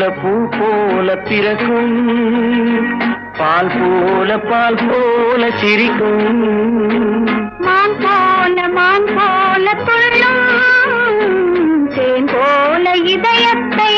போல பூ போல பிறக்கும், பால் போல சிரிக்கும், மான் போல துள்ளும், தேன் போல இதயத்தை